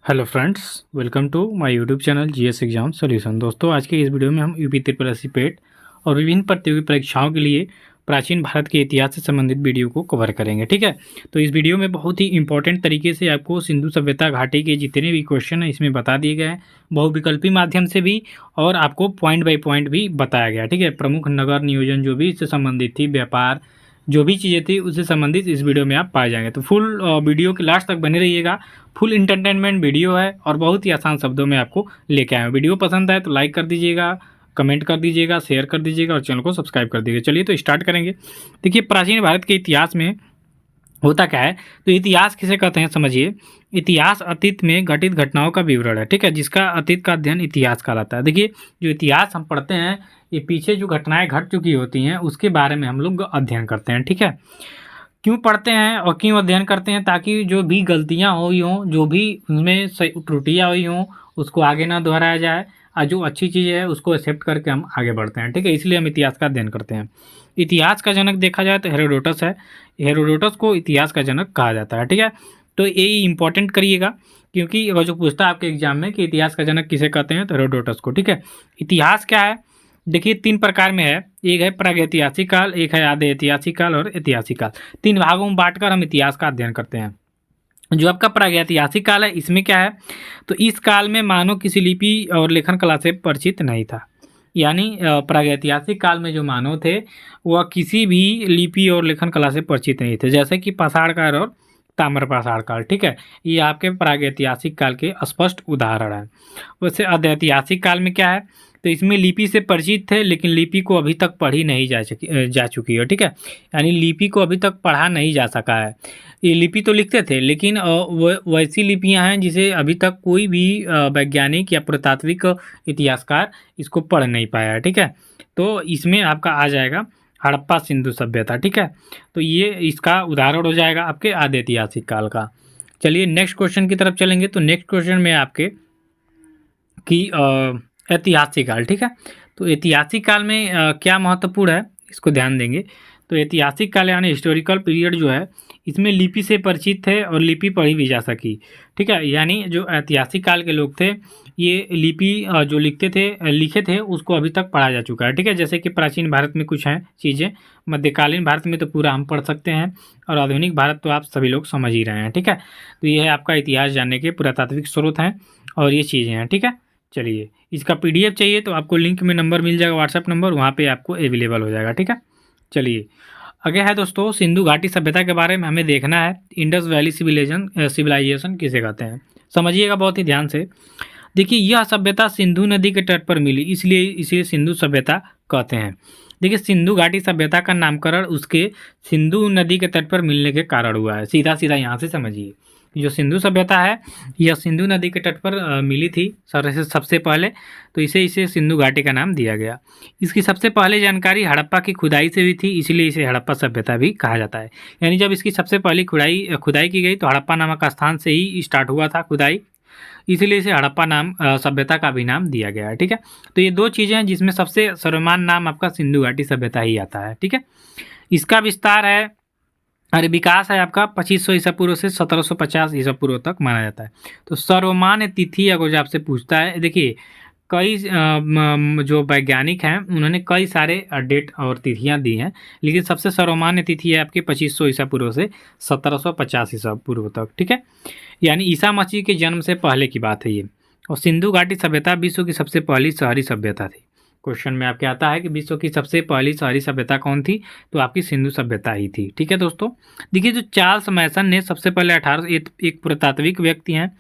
Hello friends, welcome to my YouTube channel GS exam solution. दोस्तों, आज के इस वीडियो में हम यूपी त्रिपल पेट और विभिन्न प्रतियोगी परीक्षाओं के लिए प्राचीन भारत के इतिहास से संबंधित वीडियो को कवर करेंगे। ठीक है, तो इस वीडियो में बहुत ही इंपॉर्टेंट तरीके से आपको सिंधु सभ्यता घाटी के जितने भी क्वेश्चन हैं इसमें बता दिए गए हैं, बहुविकल्पी माध्यम से भी, और आपको पॉइंट बाय पॉइंट भी बताया गया। ठीक है, प्रमुख नगर नियोजन जो भी इससे संबंधित थी, व्यापार जो भी चीज़ें थी उससे संबंधित इस वीडियो में आप पाए जाएंगे। तो फुल वीडियो के लास्ट तक बने रहिएगा। फुल इंटरटेनमेंट वीडियो है और बहुत ही आसान शब्दों में आपको लेके आए हैं। वीडियो पसंद आए तो लाइक कर दीजिएगा, कमेंट कर दीजिएगा, शेयर कर दीजिएगा और चैनल को सब्सक्राइब कर दीजिएगा। चलिए तो स्टार्ट करेंगे। देखिए, प्राचीन भारत के इतिहास में होता क्या है, तो इतिहास किसे कहते हैं समझिए। इतिहास अतीत में घटित घटनाओं का विवरण है। ठीक है, जिसका अतीत का अध्ययन इतिहास कहलाता है। देखिए, जो इतिहास हम पढ़ते हैं ये पीछे जो घटनाएं घट चुकी होती हैं उसके बारे में हम लोग अध्ययन करते हैं। ठीक है, क्यों पढ़ते हैं और क्यों अध्ययन करते हैं, ताकि जो भी गलतियां हुई हों, जो भी उनमें त्रुटियां हुई हों, उसको आगे ना दोहराया जाए और जो अच्छी चीज़ है उसको एक्सेप्ट करके हम आगे बढ़ते हैं। ठीक है, इसलिए हम इतिहास का अध्ययन करते हैं। इतिहास का जनक देखा जाए तो हेरोडोटस है। हेरोडोटस को इतिहास का जनक कहा जाता है। ठीक है, तो ये इंपॉर्टेंट करिएगा, क्योंकि अगर जो पूछता है आपके एग्जाम में कि इतिहास का जनक किसे कहते हैं तो हेरोडोटस को। ठीक है, इतिहास क्या है, देखिए 3 प्रकार में है। एक है प्रागैतिहासिक काल, एक है आधे ऐतिहासिक काल और ऐतिहासिक काल। 3 भागों में बांटकर हम इतिहास का अध्ययन करते हैं। जो आपका प्रागैतिहासिक काल है, इसमें क्या है, तो इस काल में मानव किसी लिपि और लेखन कला से परिचित नहीं था। यानी प्रागैतिहासिक काल में जो मानव थे वह किसी भी लिपि और लेखन कला से परिचित नहीं थे, जैसे कि पाषाण काल और ताम्र पाषाण काल। ठीक है, ये आपके प्रागैतिहासिक काल के स्पष्ट उदाहरण हैं। वैसे अधैतिहासिक काल में क्या है, तो इसमें लिपि से परिचित थे लेकिन लिपि को अभी तक पढ़ी नहीं जा चुकी है। ठीक है, यानी लिपि को अभी तक पढ़ा नहीं जा सका है। ये लिपि तो लिखते थे लेकिन वैसी लिपियां हैं जिसे अभी तक कोई भी वैज्ञानिक या पुरातात्विक इतिहासकार इसको पढ़ नहीं पाया है। ठीक है, तो इसमें आपका आ जाएगा हड़प्पा सिंधु सभ्यता। ठीक है, तो ये इसका उदाहरण हो जाएगा आपके आधे ऐतिहासिक काल का। चलिए नेक्स्ट क्वेश्चन की तरफ चलेंगे। तो नेक्स्ट क्वेश्चन में आपके कि ऐतिहासिक काल। ठीक है, तो ऐतिहासिक काल में क्या महत्वपूर्ण है इसको ध्यान देंगे। तो ऐतिहासिक काल यानी हिस्टोरिकल पीरियड जो है, इसमें लिपि से परिचित थे और लिपि पढ़ी भी जा सकी। ठीक है, यानी जो ऐतिहासिक काल के लोग थे ये लिपि जो लिखे थे उसको अभी तक पढ़ा जा चुका है। ठीक है, जैसे कि प्राचीन भारत में कुछ हैं चीज़ें, मध्यकालीन भारत में तो पूरा हम पढ़ सकते हैं और आधुनिक भारत तो आप सभी लोग समझ ही रहे हैं। ठीक है, तो ये है आपका इतिहास जानने के पुरातात्विक स्रोत हैं और ये चीज़ें हैं। ठीक है, चलिए इसका पीडीएफ चाहिए तो आपको लिंक में नंबर मिल जाएगा, व्हाट्सएप नंबर, वहाँ पे आपको अवेलेबल हो जाएगा। ठीक है, चलिए आगे है दोस्तों, सिंधु घाटी सभ्यता के बारे में हमें देखना है। इंडस वैली सिविलाइजेशन किसे कहते हैं, समझिएगा बहुत ही ध्यान से। देखिए, यह सभ्यता सिंधु नदी के तट पर मिली, इसलिए इसे सिंधु सभ्यता कहते हैं। देखिए, सिंधु घाटी सभ्यता का नामकरण उसके सिंधु नदी के तट पर मिलने के कारण हुआ है। सीधा सीधा यहाँ से समझिए, जो सिंधु सभ्यता है यह सिंधु नदी के तट पर मिली थी सबसे पहले, तो इसे सिंधु घाटी का नाम दिया गया। इसकी सबसे पहले जानकारी हड़प्पा की खुदाई से हुई थी, इसलिए इसे हड़प्पा सभ्यता भी कहा जाता है। यानी जब इसकी सबसे पहली खुदाई की गई तो हड़प्पा नामक स्थान से ही स्टार्ट हुआ था खुदाई, इसलिए इसे हड़प्पा नाम सभ्यता का भी नाम दिया गया है। ठीक है, तो ये 2 चीज़ें हैं जिसमें सबसे सर्वमान्य नाम आपका सिंधु घाटी सभ्यता ही आता है। ठीक है, इसका विस्तार है और विकास है आपका 2500 ईसा पूर्व से 1750 ईसा पूर्व तक माना जाता है। तो सर्वमान्य तिथि अगर जो आपसे पूछता है, देखिए कई जो वैज्ञानिक हैं उन्होंने कई सारे डेट और तिथियां दी हैं, लेकिन सबसे सर्वमान्य तिथि है आपकी 2500 ईसा पूर्व से 1750 ईसा पूर्व तक। ठीक है, यानी ईसा मसीह के जन्म से पहले की बात है ये। और सिंधु घाटी सभ्यता विश्व की सबसे पहली शहरी सभ्यता थी। क्वेश्चन में आपके आता है कि विश्व की सबसे पहली शहरी सभ्यता कौन थी, तो आपकी सिंधु सभ्यता ही थी। ठीक है दोस्तों, देखिए जो चार्ल्स मैसन ने सबसे पहले एक पुरातात्विक व्यक्ति हैं,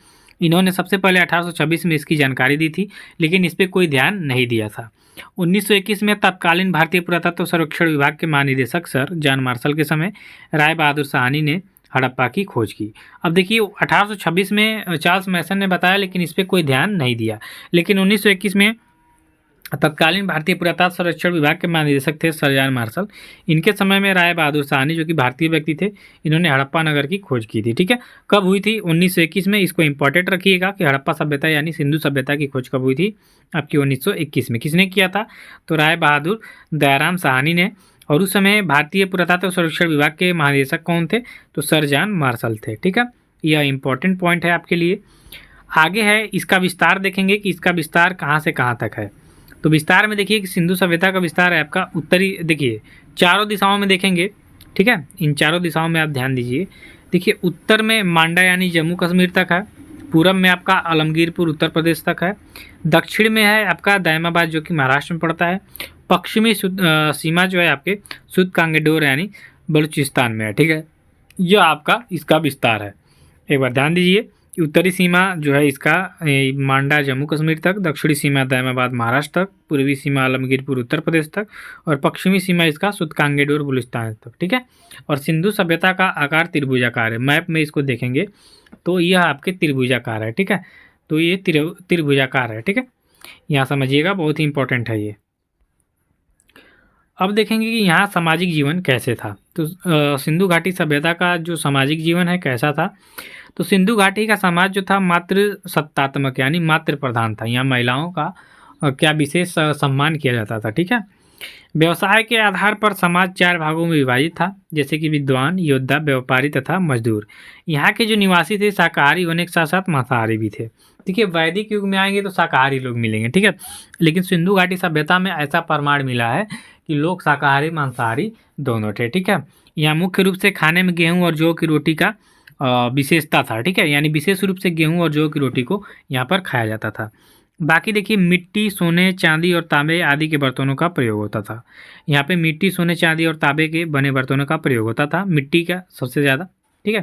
इन्होंने सबसे पहले 1826 में इसकी जानकारी दी थी, लेकिन इस पर कोई ध्यान नहीं दिया था। 1921 में तत्कालीन भारतीय पुरातत्व सर्वेक्षण विभाग के महानिदेशक सर जॉन मार्शल के समय राय बहादुर साहनी ने हड़प्पा की खोज की। अब देखिए 1826 में चार्ल्स मैसन ने बताया, लेकिन इस पर कोई ध्यान नहीं दिया। लेकिन 1921 में तत्कालीन भारतीय पुरातत्व सर्वेक्षण विभाग के महानिदेशक थे सर जॉन मार्शल, इनके समय में राय बहादुर साहनी जो कि भारतीय व्यक्ति थे, इन्होंने हड़प्पा नगर की खोज की थी। ठीक है, कब हुई थी, 1921 में। इसको इंपॉर्टेंट रखिएगा कि हड़प्पा सभ्यता यानी सिंधु सभ्यता की खोज कब हुई थी, आपकी 1921 में। किसने किया था, तो राय बहादुर दयाराम साहनी ने। और उस समय भारतीय पुरातत्व सर्वेक्षण विभाग के महानिदेशक कौन थे, तो सर जॉन मार्शल थे। ठीक है, यह इंपॉर्टेंट पॉइंट है आपके लिए। आगे है इसका विस्तार देखेंगे कि इसका विस्तार कहाँ से कहाँ तक है। तो विस्तार में देखिए कि सिंधु सभ्यता का विस्तार है आपका उत्तरी, देखिए चारों दिशाओं में देखेंगे, ठीक है, इन चारों दिशाओं में आप ध्यान दीजिए। देखिए उत्तर में मांडा यानी जम्मू कश्मीर तक है, पूरब में आपका आलमगीरपुर उत्तर प्रदेश तक है, दक्षिण में है आपका दायमाबाद जो कि महाराष्ट्र में पड़ता है, पश्चिमी सीमा जो है आपके सुद कांगेडोर यानी बलूचिस्तान में है, ठीक है। यह आपका इसका विस्तार है। एक बार ध्यान दीजिए, उत्तरी सीमा जो है इसका मांडा जम्मू कश्मीर तक, दक्षिणी सीमा दायमाबाद महाराष्ट्र तक, पूर्वी सीमा आलमगीरपुर उत्तर प्रदेश तक और पश्चिमी सीमा इसका सुद कांगेडोर बलूचिस्तान तक, ठीक है। और सिंधु सभ्यता का आकार त्रिभुजाकार है। मैप में इसको देखेंगे तो यह आपके त्रिभुजाकार है, ठीक है। तो ये त्रिभुजाकार है, ठीक है, यहाँ समझिएगा, बहुत ही इंपॉर्टेंट है ये। अब देखेंगे कि यहाँ सामाजिक जीवन कैसे था। तो सिंधु घाटी सभ्यता का जो सामाजिक जीवन है कैसा था, तो सिंधु घाटी का समाज जो था मातृ सत्तात्मक यानी मातृ प्रधान था। यहाँ महिलाओं का क्या विशेष सम्मान किया जाता था, ठीक है। व्यवसाय के आधार पर समाज 4 भागों में विभाजित था, जैसे कि विद्वान, योद्धा, व्यापारी तथा मजदूर। यहाँ के जो निवासी थे शाकाहारी होने के साथ साथ मांसाहारी भी थे। देखिए वैदिक युग में आएंगे तो शाकाहारी लोग मिलेंगे, ठीक है, लेकिन सिंधु घाटी सभ्यता में ऐसा प्रमाण मिला है कि लोग शाकाहारी मांसाहारी दोनों थे, ठीक है। यहाँ मुख्य रूप से खाने में गेहूँ और जौ की रोटी का विशेषता था, ठीक है, यानी विशेष रूप से गेहूँ और जौ की रोटी को यहाँ पर खाया जाता था। बाकी देखिए मिट्टी, सोने, चांदी और तांबे आदि के बर्तनों का प्रयोग होता था। यहाँ पे मिट्टी, सोने, चांदी और तांबे के बने बर्तनों का प्रयोग होता था, मिट्टी का सबसे ज़्यादा, ठीक है।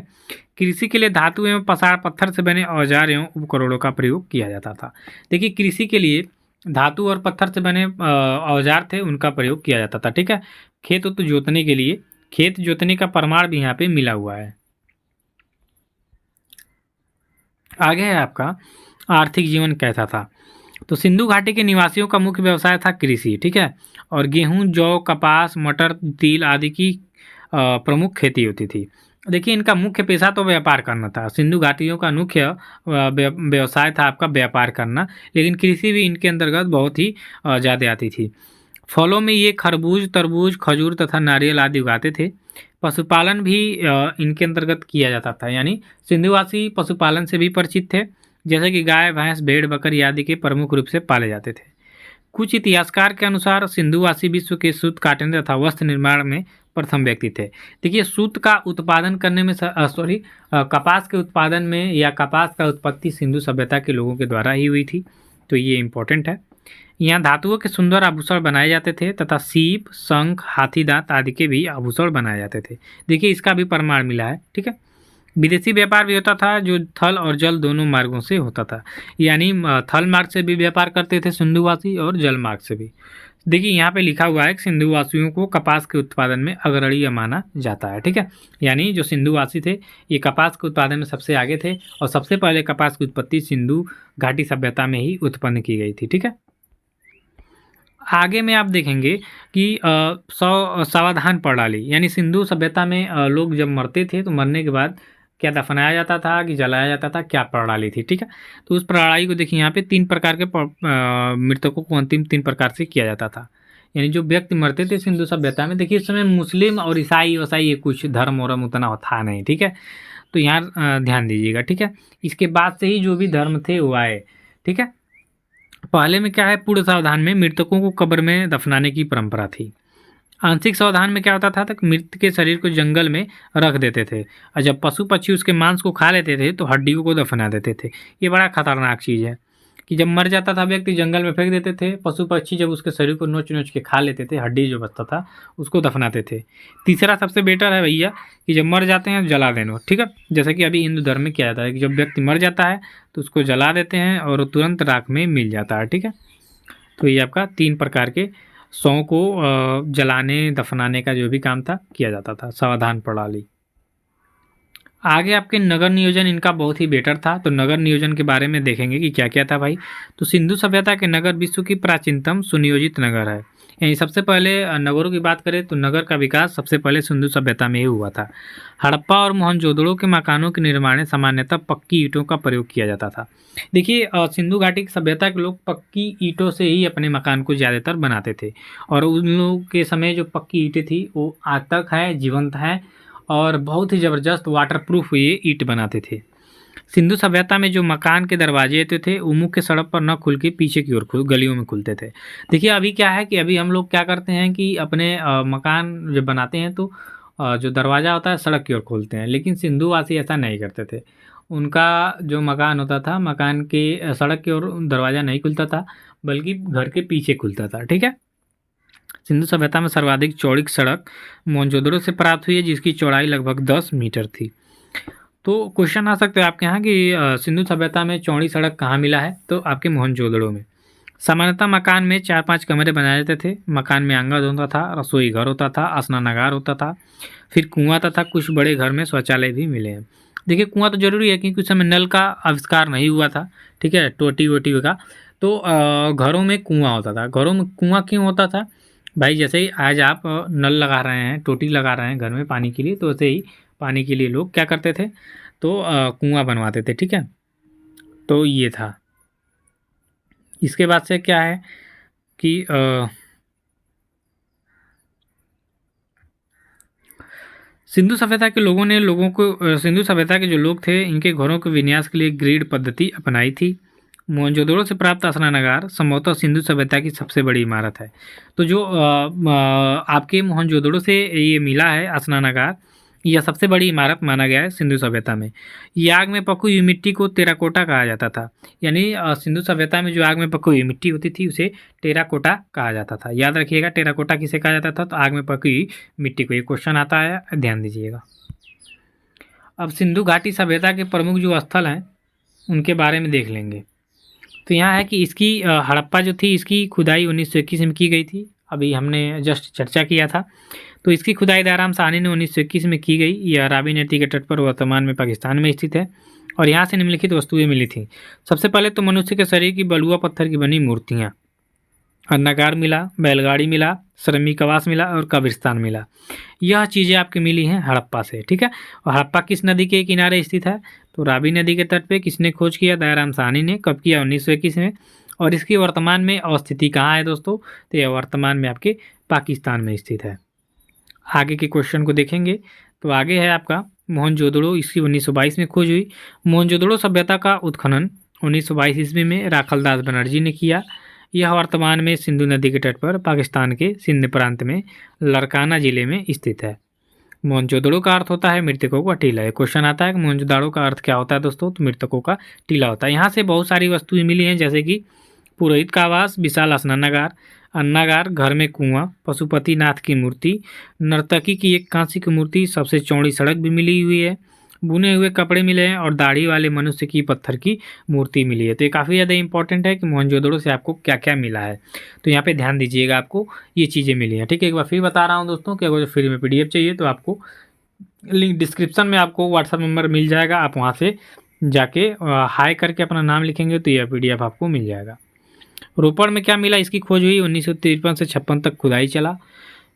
कृषि के लिए धातु एवं पसार पत्थर से बने औजार एवं उपकरणों का प्रयोग किया जाता था। देखिए कृषि के लिए धातु और पत्थर से बने औजार थे, उनका प्रयोग किया जाता था, ठीक है। खेत उत जोतने के लिए, खेत जोतने का प्रमाण भी यहाँ पे मिला हुआ है। आगे है आपका आर्थिक जीवन कैसा था। तो सिंधु घाटी के निवासियों का मुख्य व्यवसाय था कृषि, ठीक है, और गेहूं, जौ, कपास, मटर, तिल आदि की प्रमुख खेती होती थी। देखिए इनका मुख्य पेशा तो व्यापार करना था। सिंधु घाटियों का मुख्य व्यवसाय था आपका व्यापार करना, लेकिन कृषि भी इनके अंतर्गत बहुत ही ज़्यादा आती थी। फलों में ये खरबूज, तरबूज, खजूर तथा नारियल आदि उगाते थे। पशुपालन भी इनके अंतर्गत किया जाता था, यानी सिंधुवासी पशुपालन से भी परिचित थे, जैसे कि गाय, भैंस, भेड़, बकरी आदि के प्रमुख रूप से पाले जाते थे। कुछ इतिहासकार के अनुसार सिंधुवासी विश्व के सूत काटने तथा वस्त्र निर्माण में प्रथम व्यक्ति थे। देखिए सूत का उत्पादन करने में कपास के उत्पादन में या कपास का उत्पत्ति सिंधु सभ्यता के लोगों के द्वारा ही हुई थी, तो ये इम्पोर्टेंट है। यहाँ धातुओं के सुंदर आभूषण बनाए जाते थे तथा सीप, शंख, हाथी दांत आदि के भी आभूषण बनाए जाते थे। देखिए इसका भी प्रमाण मिला है, ठीक है। विदेशी व्यापार भी होता था जो थल और जल दोनों मार्गों से होता था, यानी थल मार्ग से भी व्यापार करते थे सिंधुवासी और जल मार्ग से भी। देखिए यहाँ पे लिखा हुआ है कि सिंधुवासियों को कपास के उत्पादन में अग्रणीय माना जाता है, ठीक है, यानी जो सिंधुवासी थे ये कपास के उत्पादन में सबसे आगे थे और सबसे पहले कपास की उत्पत्ति सिंधु घाटी सभ्यता में ही उत्पन्न की गई थी, ठीक है। आगे में आप देखेंगे कि सावधान प्रणाली, यानी सिंधु सभ्यता में लोग जब मरते थे तो मरने के बाद क्या दफनाया जाता था कि जलाया जाता था, क्या प्रणाली थी, ठीक है। तो उस प्रणाली को देखिए यहाँ पे 3 प्रकार के मृतकों को अंतिम 3 प्रकार से किया जाता था। यानी जो व्यक्ति मरते थे सिंधु सभ्यता में, देखिए इस समय मुस्लिम और ईसाई वसाई ये कुछ धर्म वरम उतना था नहीं, ठीक है, तो यहाँ ध्यान दीजिएगा, ठीक है। इसके बाद से ही जो भी धर्म थे वो आए, ठीक है। पहले में क्या है, पूर्ण सावधान में मृतकों को कब्र में दफनाने की परंपरा थी। आंशिक सावधान में क्या होता था, तक मृत के शरीर को जंगल में रख देते थे और जब पशु पक्षी उसके मांस को खा लेते थे तो हड्डियों को दफना देते थे। ये बड़ा खतरनाक चीज़ है कि जब मर जाता था व्यक्ति जंगल में फेंक देते थे, पशु पक्षी जब उसके शरीर को नोच नोच के खा लेते थे, हड्डी जो बचता था उसको दफनाते थे। तीसरा सबसे बेटर है भैया कि जब मर जाते हैं जला देना, ठीक है, जैसे कि अभी हिंदू धर्म में किया जाता है कि जब व्यक्ति मर जाता है तो उसको जला देते हैं और तुरंत राख में मिल जाता है, ठीक है। तो ये आपका 3 प्रकार के शवों को जलाने दफनाने का जो भी काम था किया जाता था, सावधान प्रणाली। आगे आपके नगर नियोजन इनका बहुत ही बेटर था, तो नगर नियोजन के बारे में देखेंगे कि क्या क्या था भाई। तो सिंधु सभ्यता के नगर विश्व की प्राचीनतम सुनियोजित नगर है, यानी सबसे पहले नगरों की बात करें तो नगर का विकास सबसे पहले सिंधु सभ्यता में ही हुआ था। हड़प्पा और मोहनजोदड़ो के मकानों के निर्माण में सामान्यतः पक्की ईंटों का प्रयोग किया जाता था। देखिए सिंधु घाटी की सभ्यता के लोग पक्की ईंटों से ही अपने मकान को ज़्यादातर बनाते थे और उन लोगों के समय जो पक्की ईंटें थी वो आज तक है, जीवंत हैं और बहुत ही ज़बरदस्त वाटरप्रूफ ये ईंट बनाते थे। सिंधु सभ्यता में जो मकान के दरवाजे होते थे वो मुख्य सड़क पर न खुल के पीछे की ओर गलियों में खुलते थे। देखिए अभी क्या है कि अभी हम लोग क्या करते हैं कि अपने मकान जब बनाते हैं तो जो दरवाज़ा होता है सड़क की ओर खोलते हैं, लेकिन सिंधुवासी ऐसा नहीं करते थे। उनका जो मकान होता था, मकान के सड़क की ओर दरवाज़ा नहीं खुलता था, बल्कि घर के पीछे खुलता था। ठीक है। सिंधु सभ्यता में सर्वाधिक चौड़ी सड़क मोहनजोदड़ो से प्राप्त हुई है, जिसकी चौड़ाई लगभग 10 मीटर थी। तो क्वेश्चन आ सकते हैं आपके यहाँ कि सिंधु सभ्यता में चौड़ी सड़क कहाँ मिला है, तो आपके मोहनजोदड़ो में। सामान्यतः मकान में 4-5 कमरे बनाए जाते थे। मकान में आंगन होता था, रसोई घर होता था, स्नानागार होता था, फिर कुआं तथा कुछ बड़े घर में शौचालय भी मिले हैं। देखिए कुआं तो जरूरी है क्योंकि उस समय नल का आविष्कार नहीं हुआ था। ठीक है, टोटी वोटी का। तो घरों में कुआं होता था। घरों में कुआं क्यों होता था भाई? जैसे ही आज आप नल लगा रहे हैं, टोटी लगा रहे हैं घर में पानी के लिए, तो वैसे ही पानी के लिए लोग क्या करते थे, तो कुआं बनवाते थे। ठीक है, तो ये था। इसके बाद से क्या है कि सिंधु सभ्यता के लोगों ने सिंधु सभ्यता के जो लोग थे इनके घरों के विन्यास के लिए ग्रिड पद्धति अपनाई थी। मोहनजोदड़ो से प्राप्त स्नानागार संभवतः सिंधु सभ्यता की सबसे बड़ी इमारत है। तो जो आपके मोहनजोदड़ो से ये मिला है स्नानागार, यह सबसे बड़ी इमारत माना गया है सिंधु सभ्यता में। ये आग में पकी हुई मिट्टी को टेराकोटा कहा जाता था। यानी सिंधु सभ्यता में जो आग में पकी हुई मिट्टी होती थी उसे टेराकोटा कहा जाता था। याद रखिएगा टेराकोटा किसे कहा जाता था, तो आग में पकी हुई मिट्टी को। ये क्वेश्चन आता है, ध्यान दीजिएगा। अब सिंधु घाटी सभ्यता के प्रमुख जो स्थल हैं उनके बारे में देख लेंगे। तो यहाँ है कि इसकी हड़प्पा जो थी इसकी खुदाई 1921 में की गई थी। अभी हमने जस्ट चर्चा किया था। तो इसकी खुदाई दयाराम साहनी ने 1921 में की गई। यह रावी नदी के तट पर वर्तमान में पाकिस्तान में स्थित है और यहाँ से निम्नलिखित वस्तुएं मिली थी। सबसे पहले तो मनुष्य के शरीर की बलुआ पत्थर की बनी मूर्तियाँ, अन्नागार मिला, बैलगाड़ी मिला, श्रमिक आवास मिला और कब्रिस्तान मिला। यह चीज़ें आपकी मिली हैं हड़प्पा से। ठीक है, और हड़प्पा किस नदी के किनारे स्थित है, तो रावी नदी के तट पे। किसने खोज किया? दयाराम साहनी ने। कब किया? 1921 में। और इसकी वर्तमान में अवस्थिति कहाँ है दोस्तों, तो यह वर्तमान में आपके पाकिस्तान में स्थित है। आगे के क्वेश्चन को देखेंगे तो आगे है आपका मोहनजोदड़ो। इसकी 1922 में खोज हुई। मोहनजोदड़ो सभ्यता का उत्खनन 1922 ईस्वी में राखलदास बनर्जी ने किया। यह वर्तमान में सिंधु नदी के तट पर पाकिस्तान के सिंध प्रांत में लरकाना जिले में स्थित है। मोहनजोदड़ो का अर्थ होता है मृतकों का टीला। क्वेश्चन आता है कि मोहनजोदड़ो का अर्थ क्या होता है दोस्तों, तो मृतकों का टीला होता है। यहाँ से बहुत सारी वस्तुएं मिली हैं, जैसे कि पुरोहित का आवास, विशाल स्नानागार, अन्नागार, घर में कुआं, पशुपतिनाथ की मूर्ति, नर्तकी की एक कांस्य की मूर्ति, सबसे चौड़ी सड़क भी मिली हुई है, बुने हुए कपड़े मिले हैं और दाढ़ी वाले मनुष्य की पत्थर की मूर्ति मिली है। तो ये काफ़ी ज़्यादा इंपॉर्टेंट है कि मोहनजोदड़ो से आपको क्या क्या मिला है। तो यहाँ पे ध्यान दीजिएगा, आपको ये चीज़ें मिली हैं। ठीक है, एक बार फिर बता रहा हूँ दोस्तों कि अगर फ्री में PDF चाहिए तो आपको लिंक डिस्क्रिप्शन में आपको व्हाट्सअप नंबर मिल जाएगा। आप वहाँ से जाके हाई करके अपना नाम लिखेंगे तो यह PDF आपको मिल जाएगा। रोपड़ में क्या मिला? इसकी खोज हुई 1953 से 56 तक खुदाई चला।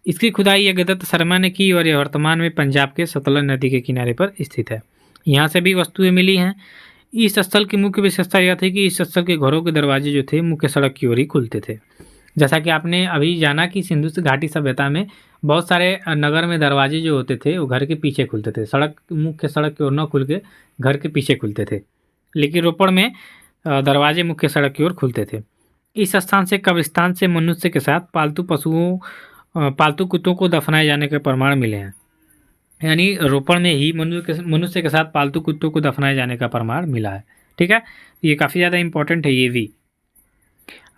इसकी खुदाई जगदत्त शर्मा ने की और यह वर्तमान में पंजाब के सतलज नदी के किनारे पर स्थित है। यहाँ से भी वस्तुएं मिली हैं। इस स्थल की मुख्य विशेषता यह थी कि इस स्थल के घरों के दरवाजे जो थे मुख्य सड़क की ओर ही खुलते थे। जैसा कि आपने अभी जाना कि सिंधु घाटी सभ्यता में बहुत सारे नगर में दरवाजे जो होते थे वो घर के पीछे खुलते थे, मुख्य सड़क की ओर न खुल के घर के पीछे खुलते थे। लेकिन रोपड़ में दरवाजे मुख्य सड़क की ओर खुलते थे। इस स्थान से कब्रिस्तान से मनुष्य के साथ पालतू कुत्तों को दफनाए जाने के प्रमाण मिले हैं। यानी रोपड़ में ही मनुष्य के साथ पालतू कुत्तों को दफनाए जाने का प्रमाण मिला है। ठीक है, ये काफ़ी ज़्यादा इंपॉर्टेंट है ये भी।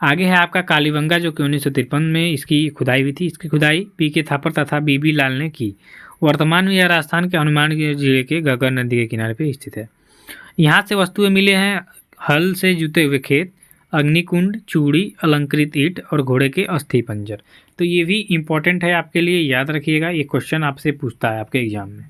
आगे है आपका कालीबंगा, जो कि 1953 में इसकी खुदाई हुई थी। इसकी खुदाई PK थापर तथा BB लाल ने की। वर्तमान में यह राजस्थान के हनुमानगढ़ जिले के घग्गर नदी के किनारे पर स्थित है। यहाँ से वस्तुएं मिले हैं हल से जुते हुए खेत, अग्निकुंड, चूड़ी, अलंकृत ईंट और घोड़े के अस्थि पंजर। तो ये भी इम्पोर्टेंट है आपके लिए, याद रखिएगा, ये क्वेश्चन आपसे पूछता है आपके एग्जाम में।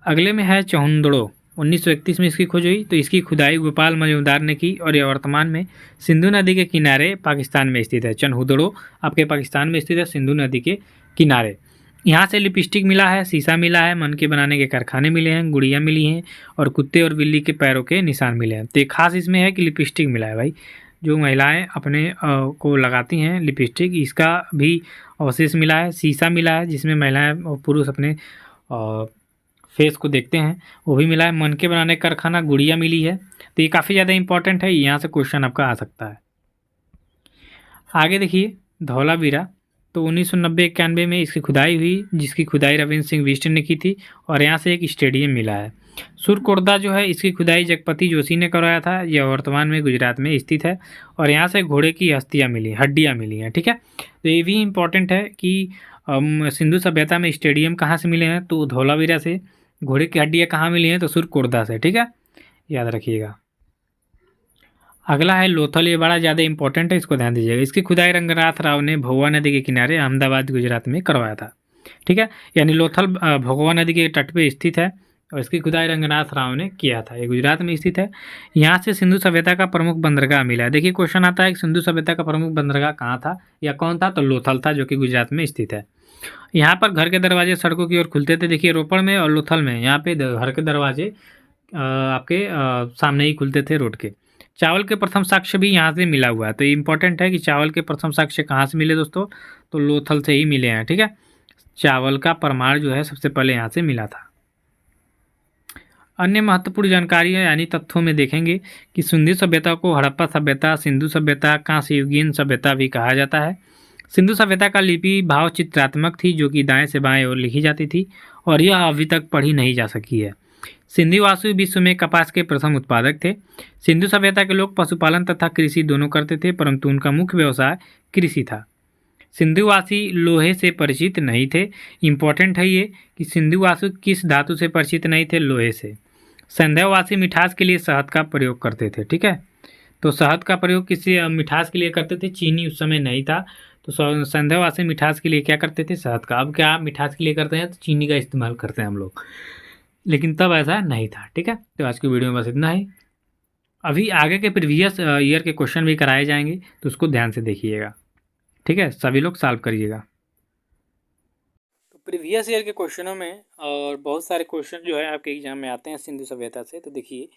अगले में है चौहंदड़ो। 1931 में इसकी खोज हुई। तो इसकी खुदाई गोपाल मजूमदार ने की और यह वर्तमान में सिंधु नदी के किनारे पाकिस्तान में स्थित है। चौहंदड़ो आपके पाकिस्तान में स्थित है, सिंधु नदी के किनारे। यहाँ से लिपस्टिक मिला है, शीशा मिला है, मन के बनाने के कारखाने मिले हैं, गुड़िया मिली हैं और कुत्ते और बिल्ली के पैरों के निशान मिले हैं। तो एक खास इसमें है कि लिपस्टिक मिला है भाई, जो महिलाएं अपने को लगाती हैं लिपस्टिक, इसका भी अवशेष मिला है। शीशा मिला है जिसमें महिलाएं और पुरुष अपने फेस को देखते हैं, वो भी मिला है। मनके बनाने का कारखाना, गुड़िया मिली है। तो ये काफ़ी ज़्यादा इंपॉर्टेंट है, यहाँ से क्वेश्चन आपका आ सकता है। आगे देखिए धौलावीरा, तो 1990-91 में इसकी खुदाई हुई, जिसकी खुदाई रविंद्र सिंह बिष्ट ने की थी, और यहाँ से एक स्टेडियम मिला है। सुरकोर्दा जो है, इसकी खुदाई जगपति जोशी ने करवाया था। यह वर्तमान में गुजरात में स्थित है, और यहाँ से घोड़े की हड्डियाँ मिली हैं। ठीक है, तो ये भी इम्पोर्टेंट है कि सिंधु सभ्यता में स्टेडियम कहाँ से मिले हैं, तो धौलावीरा से। घोड़े की हड्डियाँ कहाँ मिली हैं, तो सुरकोर्दा से। ठीक है, याद रखिएगा। अगला है लोथल, ये बड़ा ज़्यादा इंपॉर्टेंट है, इसको ध्यान दीजिएगा। इसकी खुदाई रंगनाथ राव ने भगवा नदी के किनारे अहमदाबाद गुजरात में करवाया था। ठीक है, यानी लोथल भगवा नदी के तट पे स्थित है, और इसकी खुदाई रंगनाथ राव ने किया था। ये गुजरात में स्थित है। यहाँ से सिंधु सभ्यता का प्रमुख बंदरगाह मिला है। देखिए क्वेश्चन आता है कि सिंधु सभ्यता का प्रमुख बंदरगाह कहाँ था या कौन था, तो लोथल था, जो कि गुजरात में स्थित है। यहाँ पर घर के दरवाजे सड़कों की ओर खुलते थे। देखिए रोपड़ में और लोथल में यहाँ पे घर के दरवाजे आपके सामने ही खुलते थे रोड के। चावल के प्रथम साक्ष्य भी यहाँ से मिला हुआ है। तो ये इंपॉर्टेंट है कि चावल के प्रथम साक्ष्य कहाँ से मिले दोस्तों, तो लोथल से ही मिले हैं। ठीक है, चावल का प्रमाण जो है सबसे पहले यहाँ से मिला था। अन्य महत्वपूर्ण जानकारी है यानी तथ्यों में देखेंगे कि सिंधु सभ्यता को हड़प्पा सभ्यता, सिंधु सभ्यता, कांस्ययुगीन सभ्यता भी कहा जाता है। सिंधु सभ्यता का लिपि भाव चित्रात्मक थी, जो कि दाएं से बाएं ओर लिखी जाती थी, और यह अभी तक पढ़ी नहीं जा सकी है। सिंधुवासी विश्व में कपास के प्रथम उत्पादक थे। सिंधु सभ्यता के लोग पशुपालन तथा कृषि दोनों करते थे, परंतु उनका मुख्य व्यवसाय कृषि था। सिंधुवासी लोहे से परिचित नहीं थे। इंपॉर्टेंट है ये कि सिंधुवासी किस धातु से परिचित नहीं थे, लोहे से। संध्यावासी मिठास के लिए शहद का प्रयोग करते थे। ठीक है, तो शहद का प्रयोग किसी मिठास के लिए करते थे, चीनी उस समय नहीं था, तो संध्यावासी मिठास के लिए क्या करते थे, शहद का। अब क्या मिठास के लिए करते हैं, तो चीनी का इस्तेमाल करते हैं हम लोग, लेकिन तब ऐसा नहीं था। ठीक है, तो आज की वीडियो में बस इतना ही। अभी आगे के प्रीवियस ईयर के क्वेश्चन भी कराए जाएंगे, तो उसको ध्यान से देखिएगा। ठीक है, सभी लोग सॉल्व करिएगा। तो प्रीवियस ईयर के क्वेश्चनों में और बहुत सारे क्वेश्चन जो है आपके एग्जाम में आते हैं सिंधु सभ्यता से। तो देखिए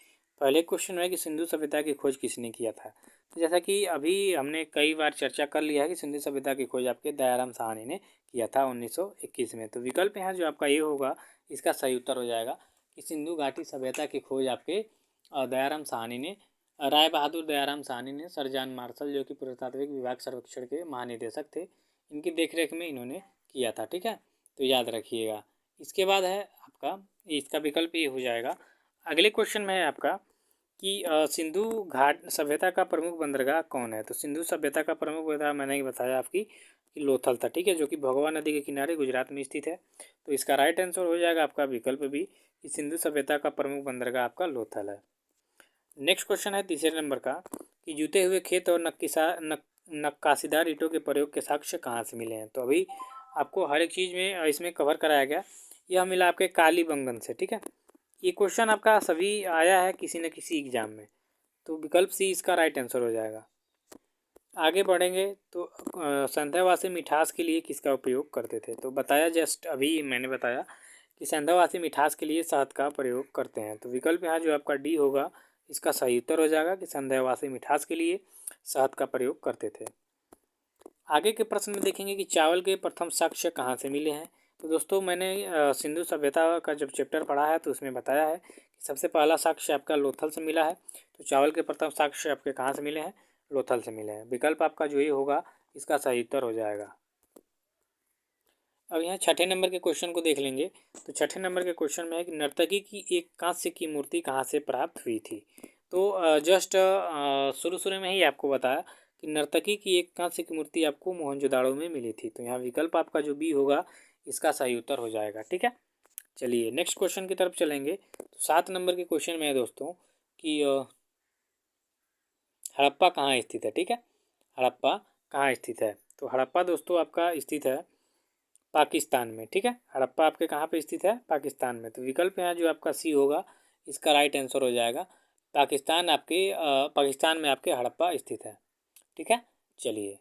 पहले क्वेश्चन है कि सिंधु सभ्यता की खोज किसने किया था। तो जैसा कि अभी हमने कई बार चर्चा कर लिया है कि सिंधु सभ्यता की खोज आपके दयाराम साहनी ने किया था 1921 में। तो विकल्प यहाँ जो आपका ये होगा, इसका सही उत्तर हो जाएगा कि सिंधु घाटी सभ्यता की खोज आपके दयाराम साहनी ने, राय बहादुर दयाराम साहनी ने, सर जॉन मार्शल जो कि पुरातात्विक विभाग सर्वेक्षण के महानिदेशक थे, इनकी देखरेख में इन्होंने किया था। ठीक है, तो याद रखिएगा। इसके बाद है आपका, इसका विकल्प ये हो जाएगा। अगले क्वेश्चन में है आपका कि सिंधु घाट सभ्यता का प्रमुख बंदरगाह कौन है। तो सिंधु सभ्यता का प्रमुख बंदरगाह मैंने बताया आपकी कि लोथल था। ठीक है, जो कि भगवा नदी के किनारे गुजरात में स्थित है। तो इसका राइट आंसर हो जाएगा आपका विकल्प भी, कि सिंधु सभ्यता का प्रमुख बंदरगाह आपका लोथल है। नेक्स्ट क्वेश्चन है तीसरे नंबर का कि जूते हुए खेत और नक्काशीदार ईंटों के प्रयोग के साक्ष्य कहाँ से मिले हैं। तो अभी आपको हर एक चीज़ में इसमें कवर कराया गया। यह मिला आपके कालीबंगन से। ठीक है, ये क्वेश्चन आपका सभी आया है किसी न किसी एग्जाम में, तो विकल्प सी इसका राइट आंसर हो जाएगा। आगे बढ़ेंगे तो संध्यावासी मिठास के लिए किसका उपयोग करते थे। तो बताया, जस्ट अभी मैंने बताया कि संध्यावासी मिठास के लिए शहद का प्रयोग करते हैं। तो विकल्प यहाँ जो आपका डी होगा, इसका सही उत्तर हो जाएगा कि संध्यावासी मिठास के लिए शहद का प्रयोग करते थे। आगे के प्रश्न में देखेंगे कि चावल के प्रथम साक्ष्य कहाँ से मिले हैं। तो दोस्तों मैंने सिंधु सभ्यता का जब चैप्टर पढ़ा है तो उसमें बताया है कि सबसे पहला साक्ष्य आपका लोथल से मिला है। तो चावल के प्रथम साक्ष्य आपके कहाँ से मिले हैं, लोथल से मिले हैं। विकल्प आपका जो ये होगा, इसका सही उत्तर हो जाएगा। अब यहाँ छठे नंबर के क्वेश्चन को देख लेंगे। तो छठे नंबर के क्वेश्चन में है कि नर्तकी की एक कांस्य की मूर्ति कहाँ से प्राप्त हुई थी। तो जस्ट शुरू में ही आपको बताया कि नर्तकी की एक कांस्य की मूर्ति आपको मोहनजोदाड़ो में मिली थी। तो यहाँ विकल्प आपका जो बी होगा, इसका सही उत्तर हो जाएगा। ठीक है, चलिए नेक्स्ट क्वेश्चन की तरफ चलेंगे। तो 7 नंबर के क्वेश्चन में है दोस्तों कि हड़प्पा कहाँ स्थित है। ठीक है, हड़प्पा कहाँ स्थित है। तो हड़प्पा दोस्तों आपका स्थित है पाकिस्तान में। ठीक है, हड़प्पा आपके कहाँ पे स्थित है, पाकिस्तान में। तो विकल्प यहाँ जो आपका सी होगा, इसका राइट आंसर हो जाएगा। पाकिस्तान में आपके हड़प्पा स्थित है। ठीक है, चलिए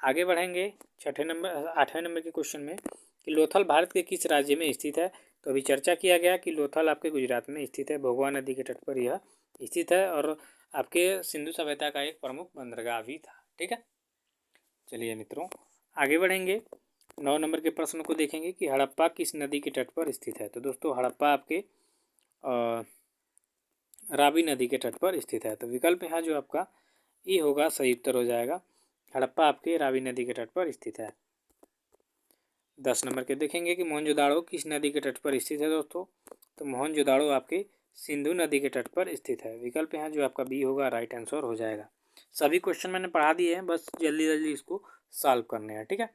आगे बढ़ेंगे। 8वें नंबर के क्वेश्चन में कि लोथल भारत के किस राज्य में स्थित है। तो अभी चर्चा किया गया कि लोथल आपके गुजरात में स्थित है, भगवा नदी के तट पर यह स्थित है, और आपके सिंधु सभ्यता का एक प्रमुख बंदरगाह भी था। ठीक है, चलिए मित्रों आगे बढ़ेंगे। 9 नंबर के प्रश्न को देखेंगे कि हड़प्पा किस नदी के तट पर स्थित है। तो दोस्तों हड़प्पा आपके रावी नदी के तट पर स्थित है। तो विकल्प यहाँ जो आपका ये होगा सही उत्तर हो जाएगा। हड़प्पा आपके रावी नदी के तट पर स्थित है। 10 नंबर के देखेंगे कि मोहनजोदाड़ो किस नदी के तट पर स्थित है दोस्तों। तो मोहनजोदाड़ो आपके सिंधु नदी के तट पर स्थित है। विकल्प यहाँ जो आपका बी होगा राइट आंसर हो जाएगा। सभी क्वेश्चन मैंने पढ़ा दिए हैं, बस जल्दी जल्दी इसको सॉल्व करने हैं, ठीक है।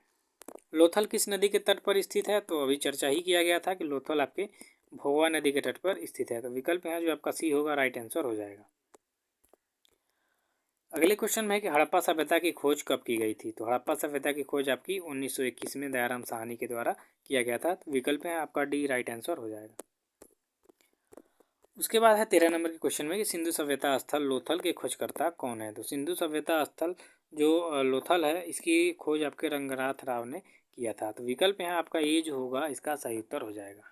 लोथल किस नदी के तट पर स्थित है। तो अभी चर्चा ही किया गया था कि लोथल आपके भोगवा नदी के तट पर स्थित है। तो विकल्प यहाँ जो आपका सी होगा राइट आंसर हो जाएगा। अगले क्वेश्चन में है कि हड़प्पा सभ्यता की खोज कब की गई थी। तो हड़प्पा सभ्यता की खोज आपकी 1921 में दयाराम साहनी के द्वारा किया गया था। तो विकल्प है आपका डी राइट आंसर हो जाएगा। उसके बाद है 13 नंबर के क्वेश्चन में कि सिंधु सभ्यता स्थल लोथल के खोजकर्ता कौन है। तो सिंधु सभ्यता स्थल जो लोथल है इसकी खोज आपके रंगनाथ राव ने किया था। तो विकल्प यहाँ आपका ये जो होगा इसका सही उत्तर हो जाएगा।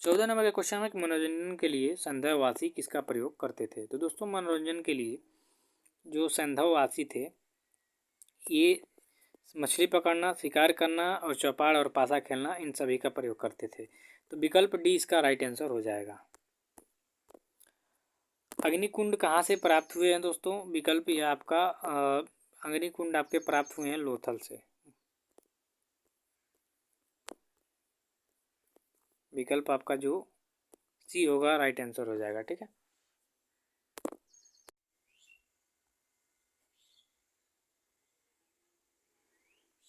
14 नंबर के क्वेश्चन में मनोरंजन के लिए संध्यावासी किसका प्रयोग करते थे। तो दोस्तों मनोरंजन के लिए जो संध्यावासी थे ये मछली पकड़ना, शिकार करना और चौपाड़ और पासा खेलना इन सभी का प्रयोग करते थे। तो विकल्प डी इसका राइट आंसर हो जाएगा। अग्निकुंड कहाँ से प्राप्त हुए हैं दोस्तों। विकल्प यह आपका अग्निकुंड आपके प्राप्त हुए हैं लोथल से। विकल्प आपका जो सी होगा राइट आंसर हो जाएगा, ठीक है।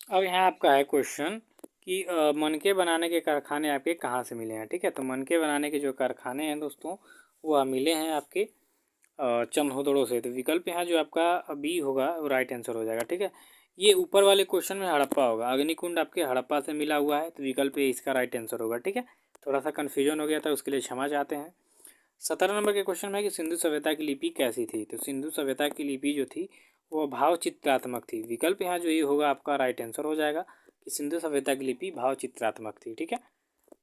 अब यहाँ आपका है क्वेश्चन कि मनके बनाने के कारखाने आपके कहाँ से मिले हैं, ठीक है। तो मनके बनाने के जो कारखाने हैं दोस्तों वो मिले हैं आपके चमहोदड़ों से। तो विकल्प यहाँ जो आपका बी होगा वो राइट आंसर हो जाएगा, ठीक है। ये ऊपर वाले क्वेश्चन में हड़प्पा होगा, अग्निकुंड आपके हड़प्पा से मिला हुआ है। तो विकल्प ये इसका राइट आंसर होगा, ठीक है। थोड़ा सा कन्फ्यूजन हो गया था, उसके लिए क्षमा चाहते हैं। 17 नंबर के क्वेश्चन में है कि सिंधु सभ्यता की लिपि कैसी थी। तो सिंधु सभ्यता की लिपि जो थी वो भाव चित्रात्मक थी। विकल्प यहाँ जो ये होगा आपका राइट आंसर हो जाएगा कि सिंधु सभ्यता की लिपि भाव चित्रात्मक थी, ठीक है।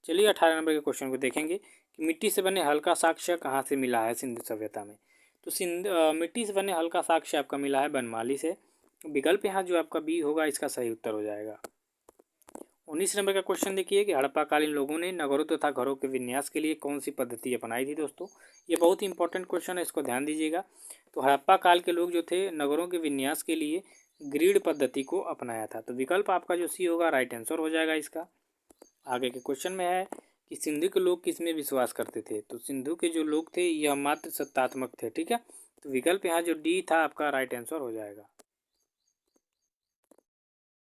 चलिए 18 नंबर के क्वेश्चन को देखेंगे कि मिट्टी से बने हल्का साक्ष्य कहाँ से मिला है सिंधु सभ्यता में। तो मिट्टी से बने हल्का साक्ष्य आपका मिला है बनमाली से। विकल्प यहाँ जो आपका बी होगा इसका सही उत्तर हो जाएगा। 19 नंबर का क्वेश्चन देखिए कि हड़प्पाकालीन लोगों ने नगरों तथा घरों के विन्यास के लिए कौन सी पद्धति अपनाई थी। दोस्तों ये बहुत ही इंपॉर्टेंट क्वेश्चन है, इसको ध्यान दीजिएगा। तो हड़प्पा काल के लोग जो थे नगरों के विन्यास के लिए ग्रिड पद्धति को अपनाया था। तो विकल्प आपका जो सी होगा राइट आंसर हो जाएगा इसका। आगे के क्वेश्चन में है कि सिंधु के लोग किस में विश्वास करते थे। तो सिंधु के जो लोग थे यह मात्र सत्तात्मक थे, ठीक है। तो विकल्प यहाँ जो डी था आपका राइट आंसर हो जाएगा।